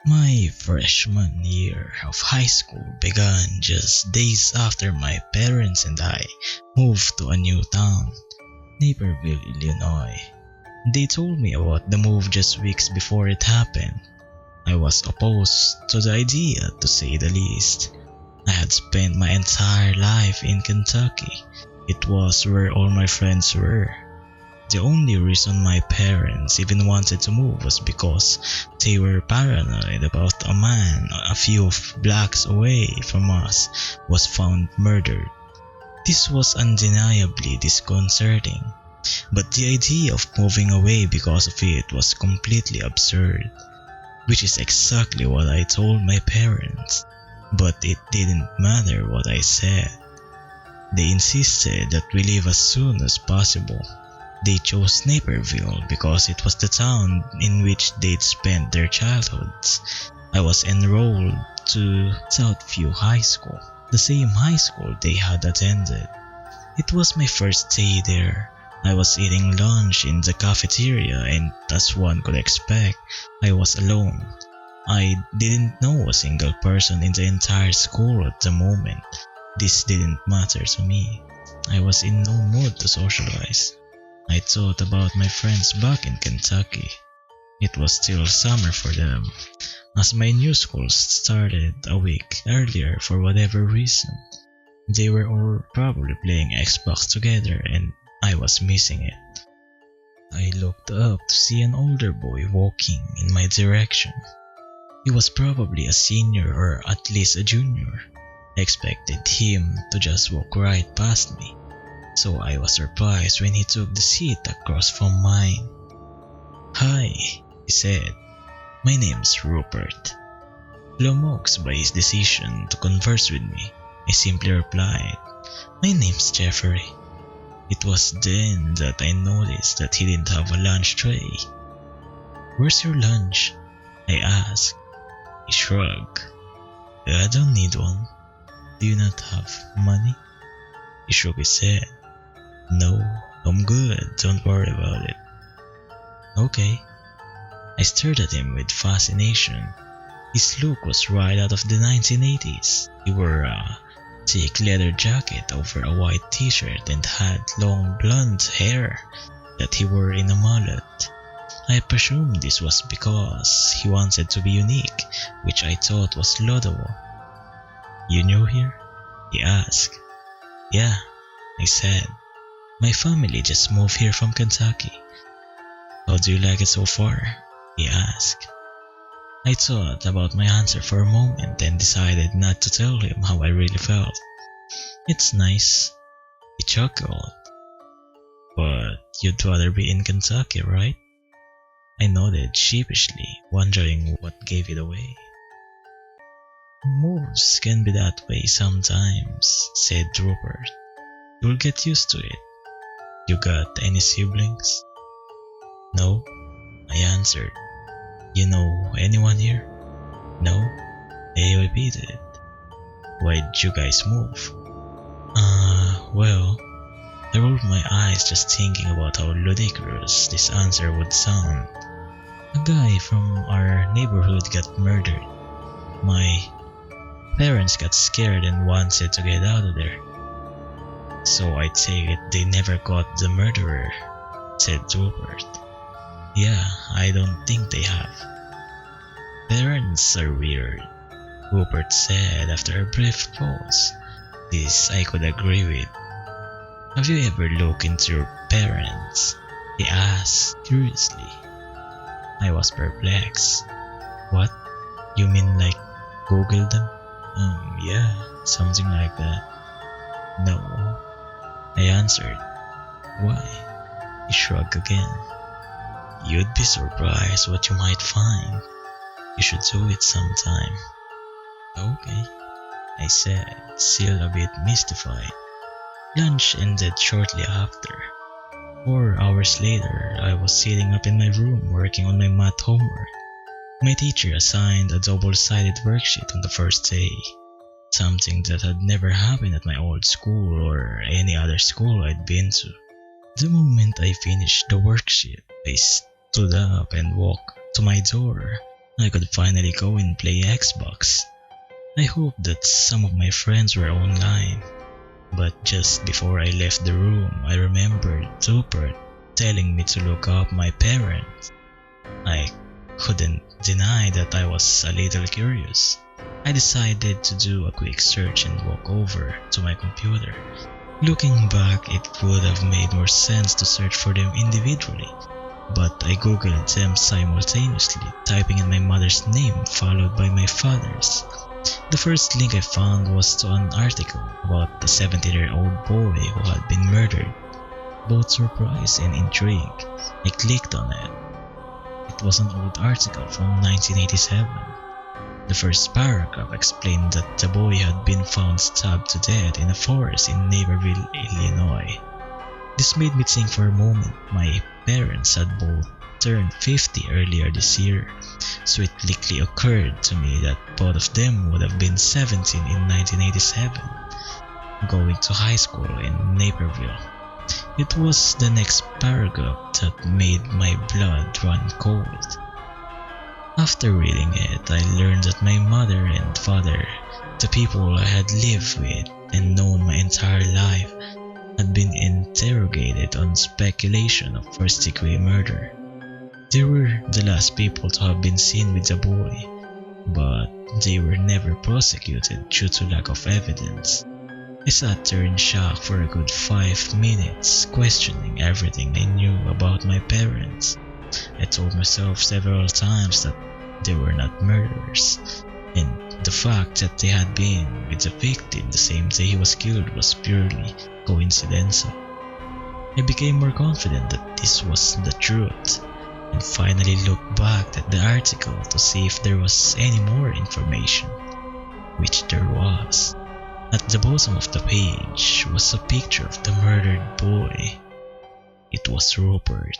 My freshman year of high school began just days after my parents and I moved to a new town, Naperville, Illinois. They told me about the move just weeks before it happened. I was opposed to the idea, to say the least. I had spent my entire life in Kentucky. It was where all my friends were. The only reason my parents even wanted to move was because they were paranoid about a man a few blocks away from us was found murdered. This was undeniably disconcerting, but the idea of moving away because of it was completely absurd, which is exactly what I told my parents. But it didn't matter what I said. They insisted that we leave as soon as possible. They chose Naperville because it was the town in which they'd spent their childhoods. I was enrolled to Southview High School, the same high school they had attended. It was my first day there. I was eating lunch in the cafeteria and, as one could expect, I was alone. I didn't know a single person in the entire school at the moment. This didn't matter to me. I was in no mood to socialize. I thought about my friends back in Kentucky. It was still summer for them, as my new school started a week earlier for whatever reason. They were all probably playing Xbox together and I was missing it. I looked up to see an older boy walking in my direction. He was probably a senior or at least a junior. I expected him to just walk right past me, so I was surprised when he took the seat across from mine. "Hi," he said. "My name's Rupert." Flummoxed by his decision to converse with me, I simply replied, "My name's Jeffrey." It was then that I noticed that he didn't have a lunch tray. "Where's your lunch?" I asked. He shrugged. "I don't need one." "Do you not have money?" He shook his head. "No, I'm good, don't worry about it." "Okay." I stared at him with fascination. His look was right out of the 1980s. He wore a thick leather jacket over a white t-shirt and had long blonde hair that he wore in a mullet. I presumed this was because he wanted to be unique, which I thought was laudable. "You new here?" he asked. "Yeah," I said. "My family just moved here from Kentucky." "How do you like it so far?" he asked. I thought about my answer for a moment and decided not to tell him how I really felt. "It's nice." He chuckled. "But you'd rather be in Kentucky, right?" I nodded sheepishly, wondering what gave it away. "Moves can be that way sometimes," said Rupert. "You'll get used to it." "You got any siblings?" "No," I answered. "You know anyone here?" "No," I repeated. "Why'd you guys move?" Well, I rolled my eyes just thinking about how ludicrous this answer would sound. "A guy from our neighborhood got murdered. My parents got scared and wanted to get out of there. So I take it they never caught the murderer," said Rupert. "Yeah, I don't think they have." "Parents are weird," Rupert said after a brief pause. This I could agree with. "Have you ever looked into your parents?" he asked curiously. I was perplexed. "What? You mean like Google them?" Yeah, something like that." "No," I answered. "Why?" He shrugged again. "You'd be surprised what you might find. You should do it sometime." "Okay," I said, still a bit mystified. Lunch ended shortly after. 4 hours later, I was sitting up in my room working on my math homework. My teacher assigned a double-sided worksheet on the first day, something that had never happened at my old school or any other school I'd been to. The moment I finished the worksheet, I stood up and walked to my door. I could finally go and play Xbox. I hoped that some of my friends were online, but just before I left the room, I remembered Rupert telling me to look up my parents. I couldn't deny that I was a little curious. I decided to do a quick search and walk over to my computer. Looking back, it would have made more sense to search for them individually, but I googled them simultaneously, typing in my mother's name followed by my father's. The first link I found was to an article about a 17-year-old boy who had been murdered. Both surprise and intrigue, I clicked on it. It was an old article from 1987. The first paragraph explained that the boy had been found stabbed to death in a forest in Naperville, Illinois. This made me think for a moment. My parents had both turned 50 earlier this year, so it quickly occurred to me that both of them would have been 17 in 1987, going to high school in Naperville. It was the next paragraph that made my blood run cold. After reading it, I learned that my mother and father, the people I had lived with and known my entire life, had been interrogated on speculation of first-degree murder. They were the last people to have been seen with the boy, but they were never prosecuted due to lack of evidence. I sat there in shock for a good 5 minutes, questioning everything I knew about my parents. I told myself several times that they were not murderers, and the fact that they had been with the victim the same day he was killed was purely coincidental. I became more confident that this was the truth, and finally looked back at the article to see if there was any more information, which there was. At the bottom of the page was a picture of the murdered boy. It was Rupert.